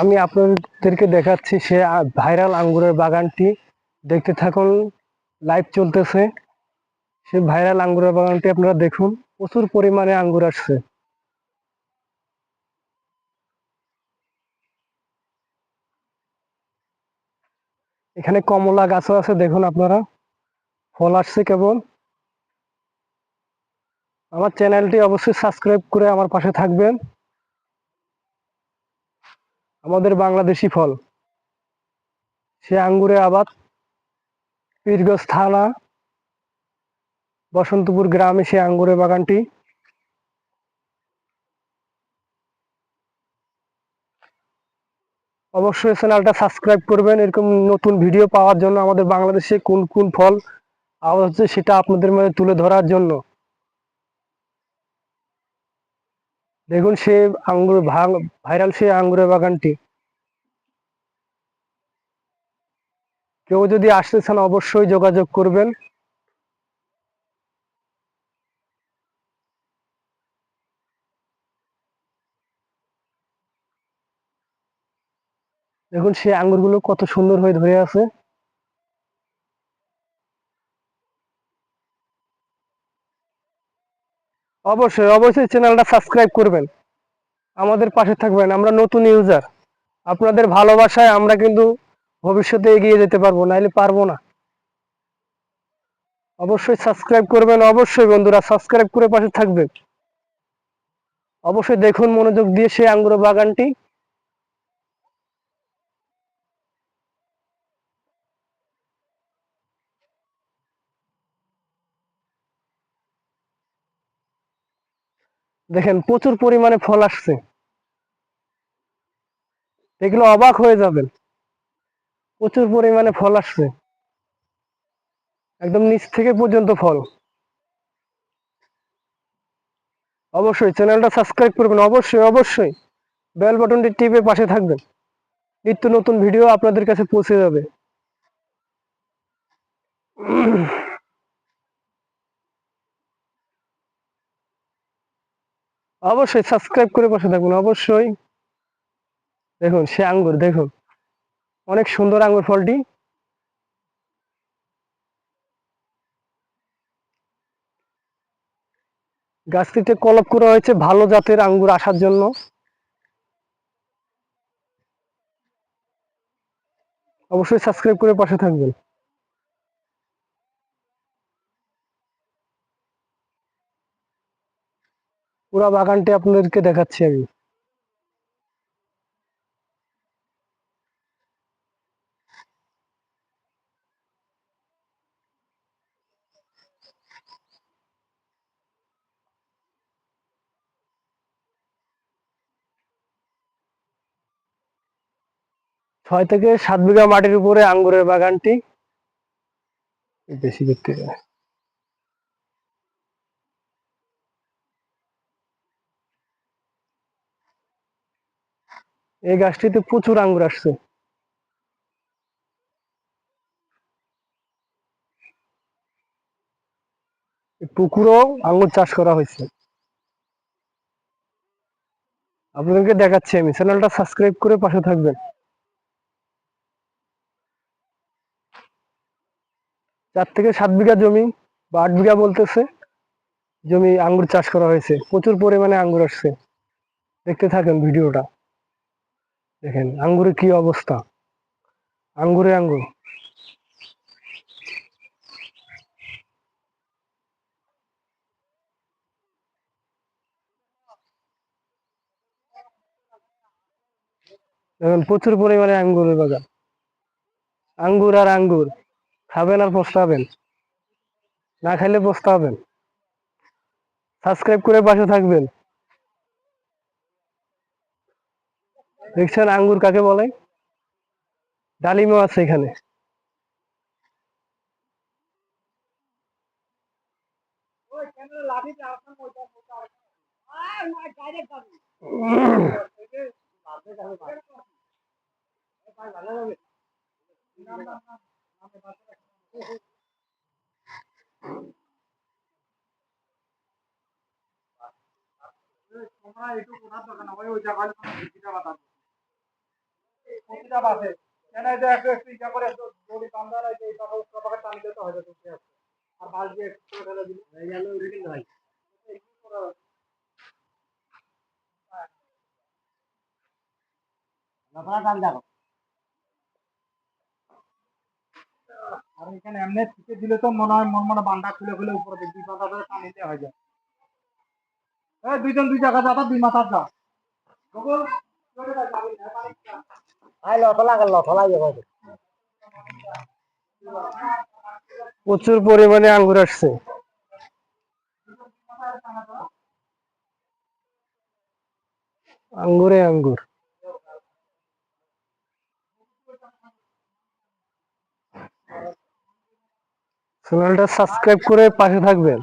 আমি আপনাদেরকে দেখাচ্ছি সে ভাইরাল আঙ্গুরের বাগানটি। দেখতে থাকুন, লাইভ চলতেছে। সে ভাইরাল আঙ্গুরের বাগানটি আপনারা দেখুন, প্রচুর পরিমাণে আঙ্গুর আসছে। এখানে কমলা গাছও আছে, দেখুন আপনারা, ফল আসছে কেবল। আমার চ্যানেলটি অবশ্যই সাবস্ক্রাইব করে আমার পাশে থাকবেন। আমাদের বাংলাদেশি ফল, সে আঙ্গুরের আবাদ, পীরগঞ্জ থানা, বসন্তপুর গ্রামে সে আঙ্গুরের বাগানটি। অবশ্যই চ্যানেলটা সাবস্ক্রাইব করবেন এরকম নতুন ভিডিও পাওয়ার জন্য। আমাদের বাংলাদেশে কোন কোন ফল আবাদ হচ্ছে সেটা আপনাদের মাঝে তুলে ধরার জন্য। দেখুন সে আঙ্গুর ভাইরাল সে আঙ্গুরের বাগানটি। কেউ যদি আসতে চান অবশ্যই যোগাযোগ করবেন। দেখুন সে আঙ্গুরগুলো কত সুন্দর হয়ে ধরে আছে। অবশ্যই অবশ্যই চ্যানেলটা সাবস্ক্রাইব করবেন, আমাদের পাশে থাকবেন। আমরা নতুন ইউজার, আপনাদের ভালোবাসায় আমরা কিন্তু ভবিষ্যতে এগিয়ে যেতে পারবো, নাইলে পারবো না। অবশ্যই সাবস্ক্রাইব করবেন, অবশ্যই বন্ধুরা সাবস্ক্রাইব করে পাশে থাকবেন। অবশ্যই দেখুন মনোযোগ দিয়ে সেই আঙ্গুর বাগানটি। দেখেন প্রচুর পরিমাণে ফল আসছে, এগুলো অবাক হয়ে যাবেন। প্রচুর পরিমাণে ফল আসছে, একদম নিচ থেকে পর্যন্ত ফল। অবশ্যই চ্যানেলটা সাবস্ক্রাইব করবেন, অবশ্যই অবশ্যই বেল বাটনটি টিপে পাশে থাকবেন। নিত্য নতুন ভিডিও আপনাদের কাছে পৌঁছে যাবে। অবশ্যই সাবস্ক্রাইব করে পাশে থাকবেন, অবশ্যই। দেখুন সে আঙ্গুর, দেখুন অনেক সুন্দর আঙ্গুর ফলটি। গাছটিতে কলপ করা হয়েছে ভালো জাতের আঙ্গুর আসার জন্য। অবশ্যই সাবস্ক্রাইব করে পাশে থাকবেন। পুরা বাগানটি আপনাদেরকে দেখাচ্ছি আমি। 6 থেকে 7 বিঘা মাটির উপরে আঙ্গুরের বাগানটি। বেশি দেখতে, এই গাছটিতে প্রচুর আঙ্গুর আসছে। পুকুরও আঙ্গুর চাষ করা হয়েছে। আপনাদেরকে দেখাচ্ছি আমি, চ্যানেলটা সাবস্ক্রাইব করে পাশে থাকবেন। 4 থেকে 7 বিঘা জমি বা 8 বিঘা বলতেছে জমি আঙ্গুর চাষ করা হয়েছে, প্রচুর পরিমাণে আঙ্গুর আসছে। দেখতে থাকেন ভিডিওটা, দেখেন আঙ্গুরের কি অবস্থা, আঙ্গুরে আঙ্গুর। দেখেন প্রচুর পরিমাণে আঙ্গুরের বাগান, আঙ্গুর আর আঙ্গুর। খাবেন আর পস্তাবেন, না খাইলে পস্তাবেন। সাবস্ক্রাইব করে পাশে থাকবেন। দেখছেন আঙ্গুর কাকে বলে, ডালিমও আছে এখানে। আর এখানে এমনি থেকে দিলে তো মনে হয় মন বান্ডা খুলে খুলে উপরে দুই মাথা ধরে টানি দেওয়া হয়ে যায়। এই দুইজন দুই জায়গা যাবা, দুই মাথা যা প্রচুর পরিমাণে আঙ্গুর আসছে। আঙ্গুরে আঙ্গুর। চ্যানেলটা সাবস্ক্রাইব করে পাশে থাকবেন।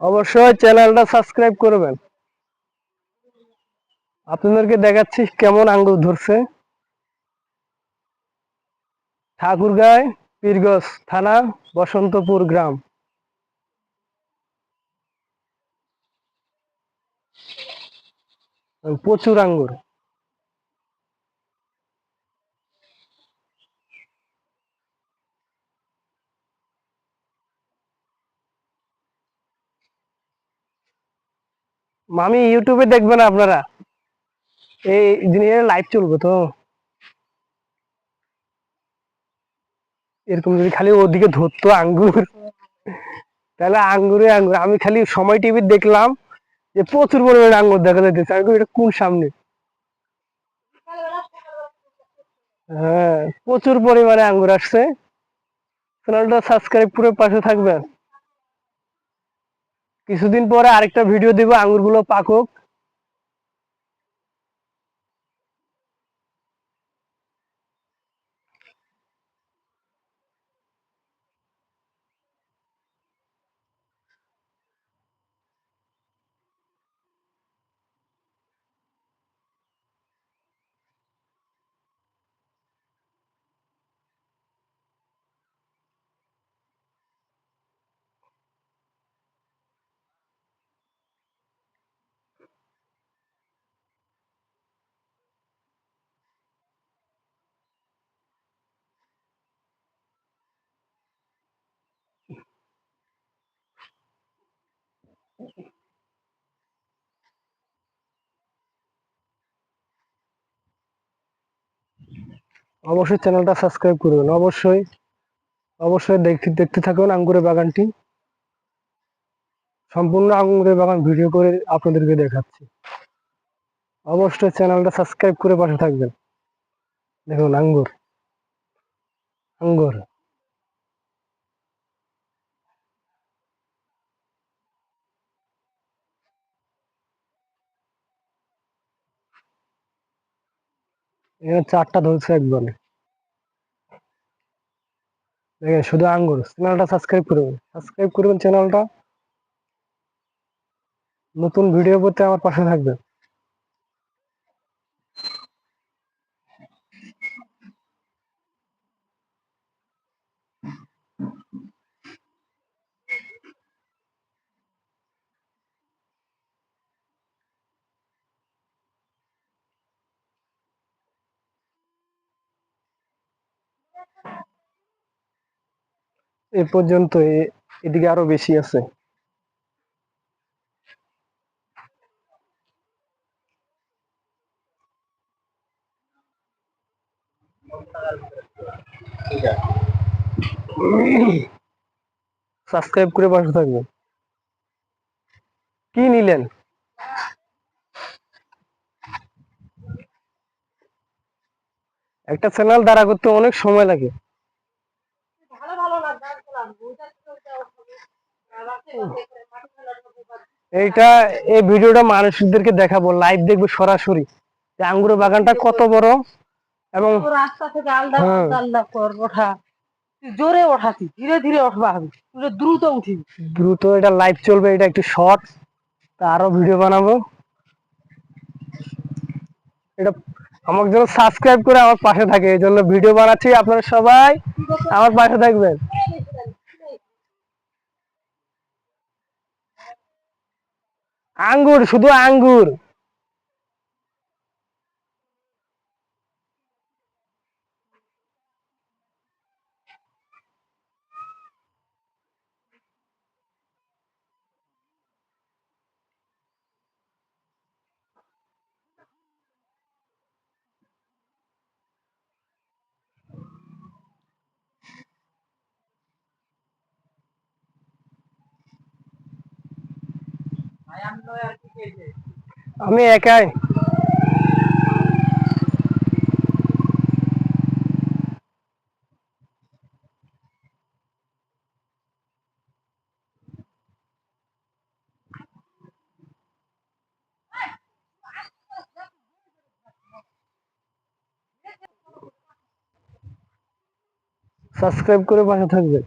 অবশ্যই চ্যানেলটা সাবস্ক্রাইব করবেন। আপনাদেরকে দেখাচ্ছি কেমন আঙ্গুর ধরছে। ঠাকুরগাঁও, পীরগঞ্জ থানা, বসন্তপুর গ্রাম। প্রচুর আঙ্গুর। মামি ইউটিউবে দেখবেন আপনারা, এই জিনিস লাইভ চলবে তো। এরকম যদি খালি ওদিকে ধরতো আঙ্গুর, তাহলে আঙ্গুরে আঙ্গুর। আমি খালি সময় টিভি দেখলাম যে প্রচুর পরিমাণে আঙ্গুর দেখা যাইতেছে। আমি এটা কোন সামনে? হ্যাঁ, প্রচুর পরিমাণে আঙ্গুর আসছে। চ্যানেলটা সাবস্ক্রাইব করে পাশে থাকবেন। কিছুদিন পরে আরেকটা ভিডিও দিব, আঙ্গুরগুলো পাকুক। অবশ্যই চ্যানেলটা সাবস্ক্রাইব করবেন। অবশ্যই অবশ্যই দেখতে থাকুন আঙ্গুরের বাগানটি। সম্পূর্ণ আঙ্গুরের বাগান ভিডিও করে আপনাদেরকে দেখাচ্ছি। অবশ্যই চ্যানেলটা সাবস্ক্রাইব করে পাশে থাকবেন। দেখুন আঙ্গুর আঙ্গুর। এখানে 4টা ধরছে একবারে। দেখেন শুধু আঙ্গুর। চ্যানেলটা সাবস্ক্রাইব করবেন চ্যানেলটা। নতুন ভিডিও পেতে আমার পাশে থাকবেন। এ পর্যন্ত এদিকে আরো বেশি আছে। সাবস্ক্রাইব করে পাশে থাকবেন। কি নিলেন? একটা চ্যানেল দাঁড়া করতে অনেক সময় লাগে। এইটা এই ভিডিওটা মানুষদেরকে দেখাবো, লাইভ দেখবে সরাসরি যে আঙ্গুরের বাগানটা কত বড়। এবং রাস্তা থেকে আলদা আলদা কর ওঠা, জোরে ওঠাতি, ধীরে ধীরে উঠবা হবে, তুই দ্রুত উঠিবি। দ্রুত এটা লাইভ চলবে, এটা একটু শর্ট। তা আরো ভিডিও বানাবো। এটা আমার জন্য সাবস্ক্রাইব করে আমার পাশে থাকে, এই জন্য ভিডিও বানাচ্ছি। আপনারা সবাই আমার পাশে থাকবেন। আঙ্গুর, শুধু আঙ্গুর। আমি একাই। সাবস্ক্রাইব করে পাশে থাকবে।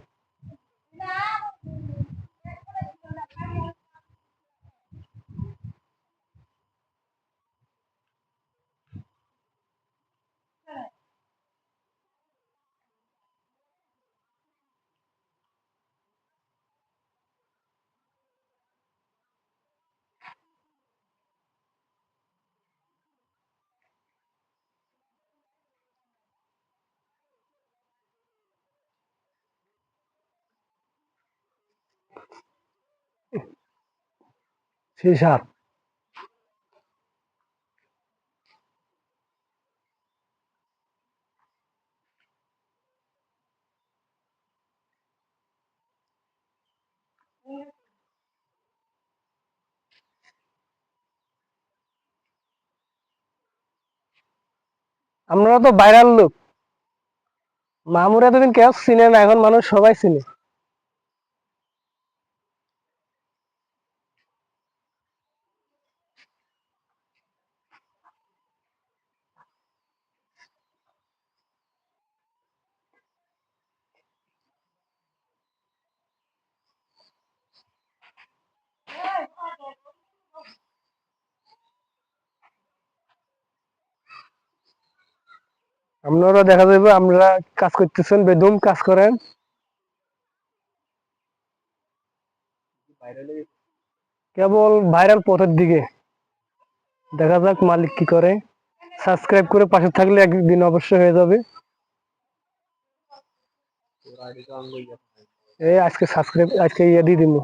সেই সাত। আমরা তো ভাইরাল লোক। মামুর এতদিন কেউ চিনে না, এখন মানুষ সবাই চিনে। আপনারা দেখা যাবে আমরা কাজ করতেছেন, বেদম কাজ করেন। কেবল ভাইরাল পথের দিকে। দেখা যাক মালিক কি করে। সাবস্ক্রাইব করে পাশে থাকলে একদিন অবশ্যই হয়ে যাবে। এই আজকে সাবস্ক্রাইব, আজকে ইয়ে দিয়ে দিব।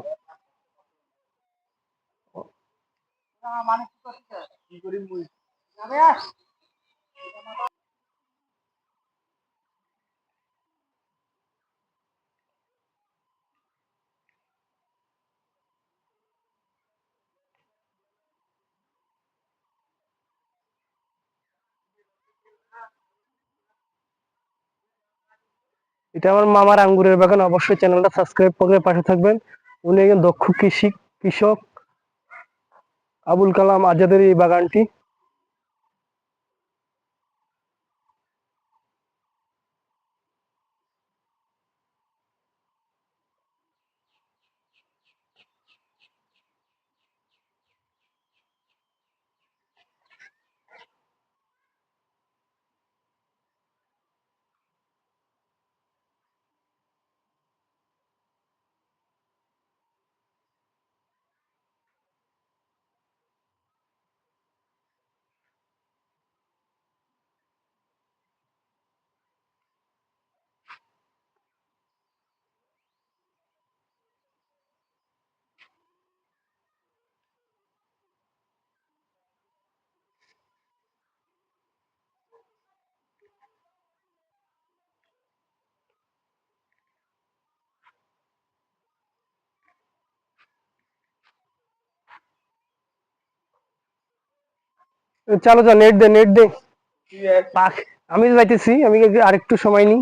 এটা আমার মামার আঙ্গুরের বাগান, অবশ্যই চ্যানেলটা সাবস্ক্রাইব করে পাশে থাকবেন। উনি একজন দক্ষ কৃষক। আবুল কালাম আজাদের এই বাগানটি। চলো যা, নেট দে, নেট দে। পাক, আমি যাইতেছি, আমি আরেকটু সময় নিই।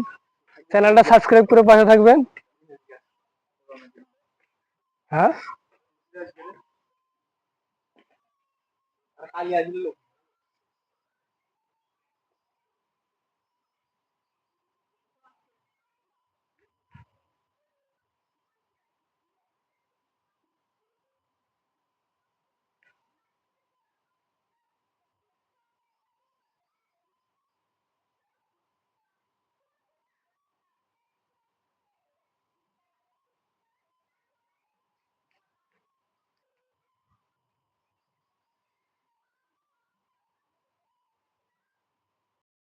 চ্যানেলটা সাবস্ক্রাইব করে পাশে থাকবেন। হ্যাঁ।